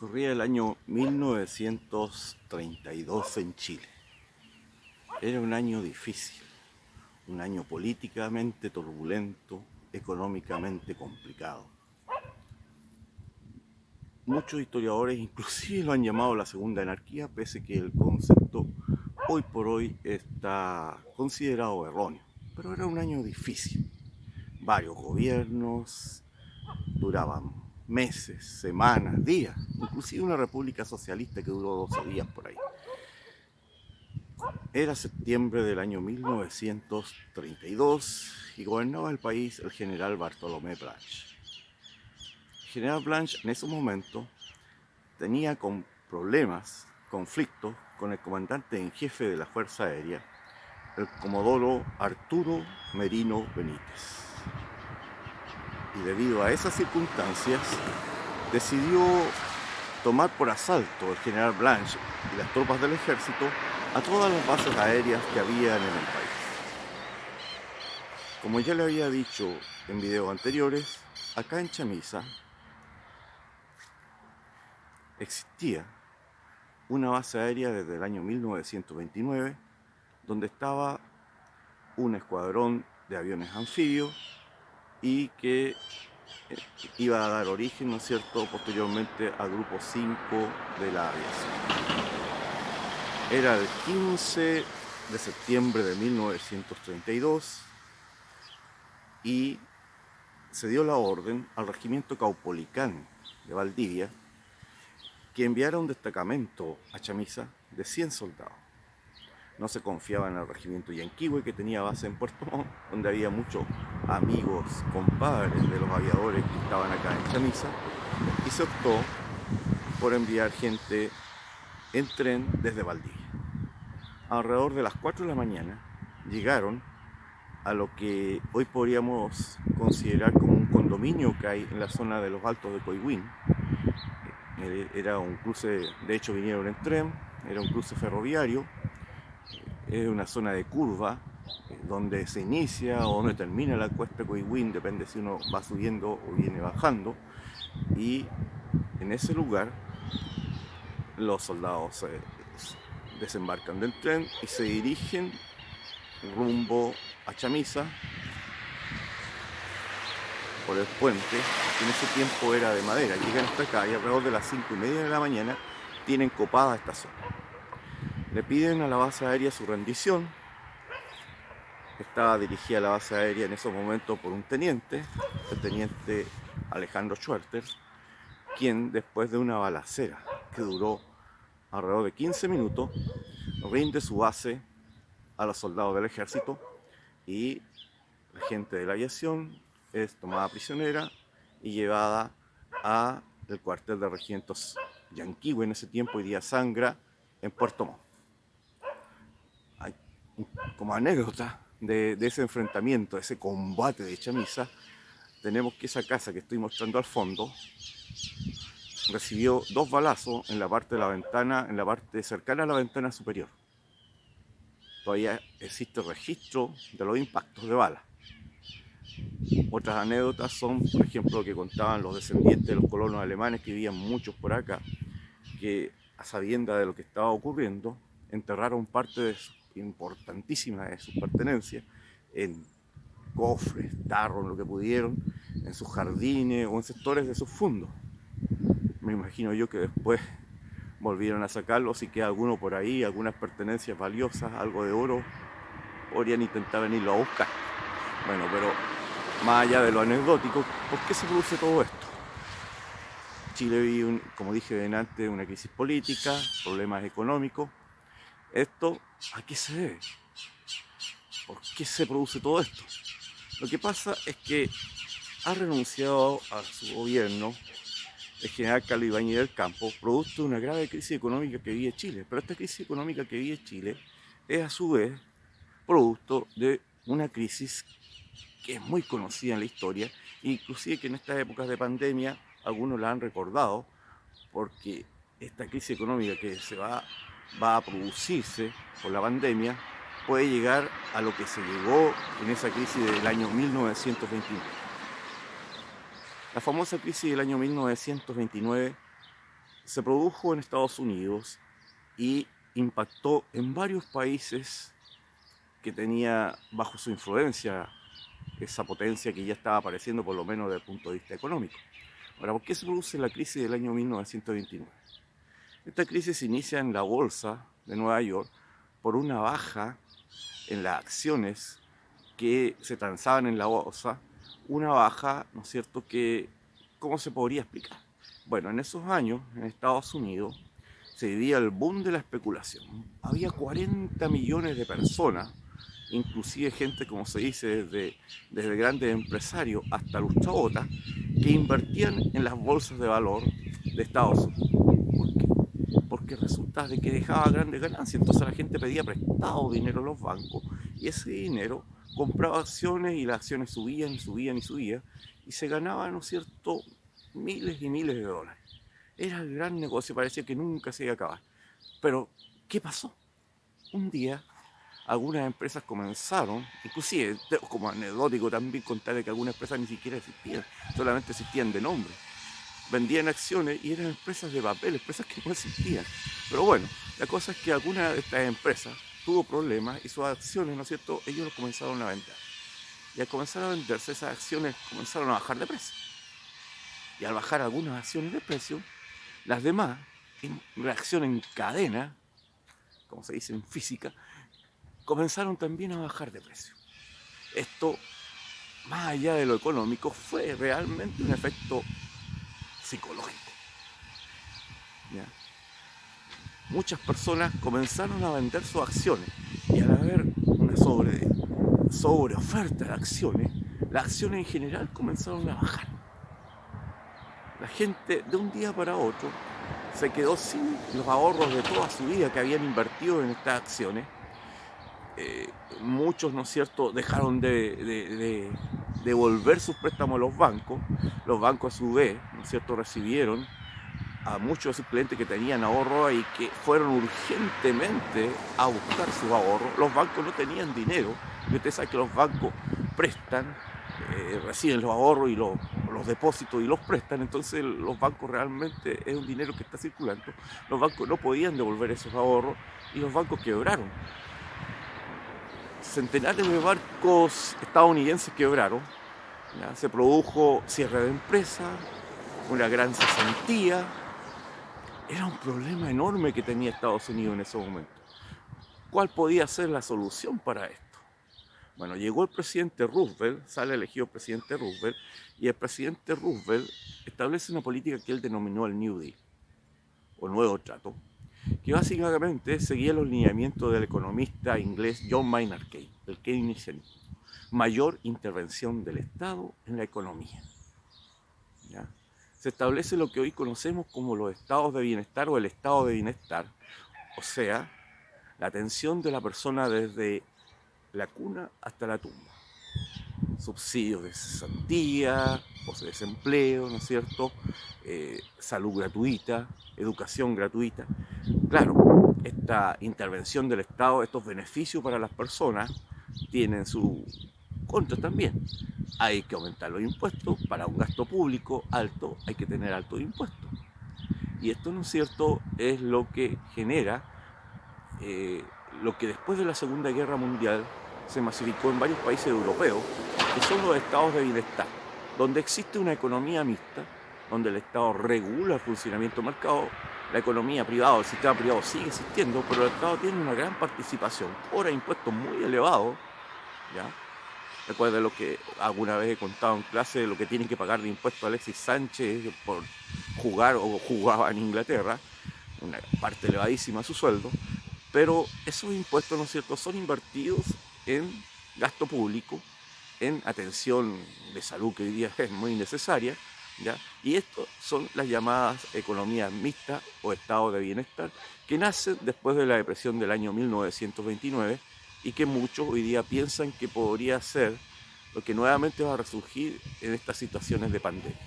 Corría el año 1932 en Chile. Era un año difícil, un año políticamente turbulento, económicamente complicado. Muchos historiadores inclusive lo han llamado la segunda anarquía, pese que el concepto hoy por hoy está considerado erróneo. Pero era un año difícil. Varios gobiernos duraban meses, semanas, días, inclusive una república socialista que duró 12 días por ahí. Era septiembre del año 1932 y gobernaba el país el general Bartolomé Blanch. El general Blanch en ese momento tenía problemas, conflictos con el comandante en jefe de la Fuerza Aérea, el comodoro Arturo Merino Benítez. Y debido a esas circunstancias, decidió tomar por asalto el general Blanch y las tropas del ejército a todas las bases aéreas que habían en el país. Como ya le había dicho en videos anteriores, acá en Chamisa existía una base aérea desde el año 1929 donde estaba un escuadrón de aviones anfibios y que iba a dar origen, ¿no es cierto?, posteriormente al grupo 5 de la aviación. Era el 15 de septiembre de 1932 y se dio la orden al regimiento Caupolicán de Valdivia que enviara un destacamento a Chamisa de 100 soldados. No se confiaba en el regimiento Yanquihue, que tenía base en Puerto Montt, donde había muchos amigos, compadres de los aviadores que estaban acá en Chamisa, y se optó por enviar gente en tren desde Valdivia. Alrededor de las 4 de la mañana llegaron a lo que hoy podríamos considerar como un condominio que hay en la zona de los Altos de Coihuín. Era un cruce, de hecho vinieron en tren, era un cruce ferroviario, es una zona de curva donde se inicia o donde termina la cuesta Coihuín, depende si uno va subiendo o viene bajando, y en ese lugar los soldados desembarcan del tren y se dirigen rumbo a Chamisa por el puente, que en ese tiempo era de madera. Llegan hasta acá y alrededor de las 5:30 de la mañana tienen copada esta zona. Le piden a la base aérea su rendición. Estaba dirigida la base aérea en esos momentos por un teniente, el teniente Alejandro Schwerter, quien después de una balacera que duró alrededor de 15 minutos, rinde su base a los soldados del ejército y la gente de la aviación es tomada prisionera y llevada al cuartel de regimientos Yanquihue en ese tiempo, hoy día Sangra, en Puerto Montt. Como anécdota de ese enfrentamiento, de ese combate de Chamisa, tenemos que esa casa que estoy mostrando al fondo recibió 2 balazos en la parte de la ventana, en la parte cercana a la ventana superior. Todavía existe registro de los impactos de bala. Otras anécdotas son, por ejemplo, que contaban los descendientes de los colonos alemanes, que vivían muchos por acá, que a sabiendas de lo que estaba ocurriendo, enterraron parte importantísima de sus pertenencias en cofres, tarros, lo que pudieron, en sus jardines o en sectores de sus fundos. Me imagino yo que después volvieron a sacarlos y queda alguno por ahí, algunas pertenencias valiosas, algo de oro, podrían intentar venirlo a buscar. Bueno, pero más allá de lo anecdótico, ¿por qué se produce todo esto? Chile vive, como dije antes, una crisis política, problemas económicos. ¿Esto a qué se debe? ¿Por qué se produce todo esto? Lo que pasa es que ha renunciado a su gobierno el general Carlos Ibáñez del Campo, producto de una grave crisis económica que vive Chile. Pero esta crisis económica que vive Chile es a su vez producto de una crisis que es muy conocida en la historia, inclusive que en estas épocas de pandemia algunos la han recordado, porque esta crisis económica que va a producirse por la pandemia puede llegar a lo que se llegó en esa crisis del año 1929. La famosa crisis del año 1929 se produjo en Estados Unidos y impactó en varios países que tenía bajo su influencia esa potencia que ya estaba apareciendo, por lo menos desde el punto de vista económico. Ahora, ¿por qué se produce la crisis del año 1929? Esta crisis se inicia en la bolsa de Nueva York por una baja en las acciones que se transaban en la bolsa, una baja, ¿no es cierto?, que, ¿cómo se podría explicar? Bueno, en esos años, en Estados Unidos, se vivía el boom de la especulación. Había 40 millones de personas, inclusive gente, como se dice, desde grandes empresarios hasta lustrabotas, que invertían en las bolsas de valor de Estados Unidos. ¿Por qué? Porque resulta de que dejaba grandes ganancias, entonces la gente pedía prestado dinero a los bancos y ese dinero compraba acciones y las acciones subían y subían y subían y se ganaban, ¿no es cierto?, miles y miles de dólares. Era el gran negocio, parecía que nunca se iba a acabar. Pero, ¿qué pasó? Un día, algunas empresas comenzaron, inclusive como anecdótico también contar que algunas empresas ni siquiera existían, solamente existían de nombre. Vendían acciones y eran empresas de papel, empresas que no existían. Pero bueno, la cosa es que alguna de estas empresas tuvo problemas y sus acciones, ¿no es cierto?, ellos los comenzaron a vender. Y al comenzar a venderse, esas acciones comenzaron a bajar de precio. Y al bajar algunas acciones de precio, las demás, en reacción en cadena, como se dice en física, comenzaron también a bajar de precio. Esto, más allá de lo económico, fue realmente un efecto psicológico. ¿Ya? Muchas personas comenzaron a vender sus acciones y al haber una sobreoferta de acciones, las acciones en general comenzaron a bajar. La gente de un día para otro se quedó sin los ahorros de toda su vida que habían invertido en estas acciones. Muchos, ¿no es cierto?, dejaron de devolver sus préstamos a los bancos a su vez, ¿no es cierto?, recibieron a muchos de sus clientes que tenían ahorro y que fueron urgentemente a buscar sus ahorros. Los bancos no tenían dinero, y usted sabe que los bancos prestan, reciben los ahorros y los depósitos y los prestan, entonces los bancos realmente es un dinero que está circulando. Los bancos no podían devolver esos ahorros y los bancos quebraron. Centenares de barcos estadounidenses quebraron, ¿ya? Se produjo cierre de empresas, una gran cesantía. Era un problema enorme que tenía Estados Unidos en ese momento. ¿Cuál podía ser la solución para esto? Bueno, llegó el presidente Roosevelt, sale elegido el presidente Roosevelt, y el presidente Roosevelt establece una política que él denominó el New Deal, o Nuevo Trato, que básicamente seguía los lineamientos del economista inglés John Maynard Keynes, el keynesianismo. Mayor intervención del Estado en la economía. ¿Ya? Se establece lo que hoy conocemos como los estados de bienestar o el estado de bienestar, o sea, la atención de la persona desde la cuna hasta la tumba. Subsidios de cesantía, o de desempleo, ¿no es cierto? Salud gratuita, educación gratuita. Claro, esta intervención del Estado, estos beneficios para las personas, tienen su contra también. Hay que aumentar los impuestos, para un gasto público alto hay que tener altos impuestos. Y esto, ¿no es cierto?, es lo que genera lo que después de la Segunda Guerra Mundial se masificó en varios países europeos, que son los estados de bienestar, donde existe una economía mixta, donde el Estado regula el funcionamiento del mercado, la economía privada, el sistema privado sigue existiendo, pero el Estado tiene una gran participación, cobra impuestos muy elevados, ¿ya? Recuerda lo que alguna vez he contado en clase, lo que tiene que pagar de impuestos Alexis Sánchez por jugar o jugaba en Inglaterra, una parte elevadísima de su sueldo, pero esos impuestos, ¿no es cierto?, son invertidos en gasto público, en atención de salud que hoy día es muy necesaria, ¿ya? Y estas son las llamadas economías mixtas o estados de bienestar que nacen después de la depresión del año 1929 y que muchos hoy día piensan que podría ser lo que nuevamente va a resurgir en estas situaciones de pandemia.